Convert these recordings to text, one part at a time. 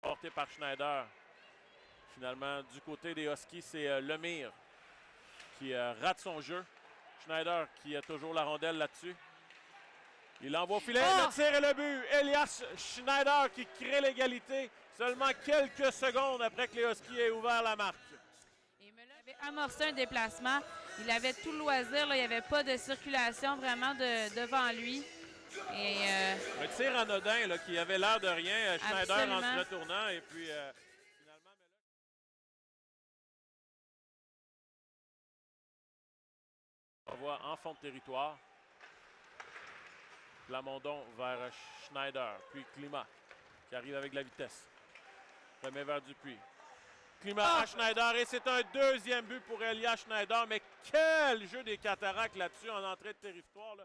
porté par Schneider. Finalement, du côté des Huskies, c'est Lemire qui rate son jeu. Schneider qui a toujours la rondelle là-dessus. Il envoie au filet, le tir et le but. Elias Schneider qui crée l'égalité seulement quelques secondes après que les Huskies aient ouvert la marque. Et là, il avait amorcé un déplacement. Il avait tout le loisir. Là. Il n'y avait pas de circulation vraiment devant lui. Et, un tir anodin là, qui avait l'air de rien. Schneider absolument. en se retournant et puis finalement... On voit en fond de territoire. Plamondon vers Schneider, puis Climat qui arrive avec la vitesse. Remet vers Dupuis. Climat à Schneider et c'est un deuxième but pour Elias Schneider. Mais quel jeu des Cataractes là-dessus en entrée de territoire. Là.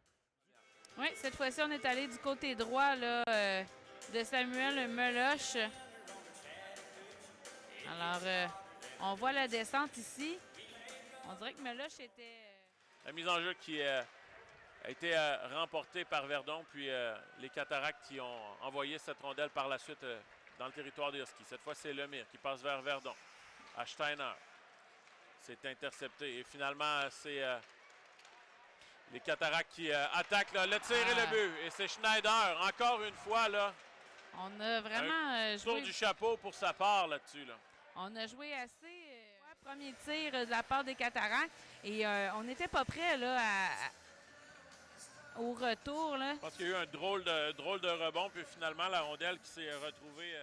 Oui, cette fois-ci, on est allé du côté droit là, de Samuel Meloche. Alors, on voit la descente ici. On dirait que Meloche était... La mise en jeu qui a été remportée par Verdon, puis les Cataractes qui ont envoyé cette rondelle par la suite dans le territoire des Huskies. Cette fois, c'est Lemire qui passe vers Verdon. À Steiner. C'est intercepté. Et finalement, c'est les Cataractes qui attaquent là, le tir et le but. Et c'est Schneider, encore une fois, là. On a vraiment joué... tour du chapeau pour sa part là-dessus. Là. On a joué assez... premier tir de la part des Cataractes. Et on n'était pas prêt là, au retour. Là. Je pense qu'il y a eu un drôle de rebond. Puis finalement, la rondelle qui s'est retrouvée...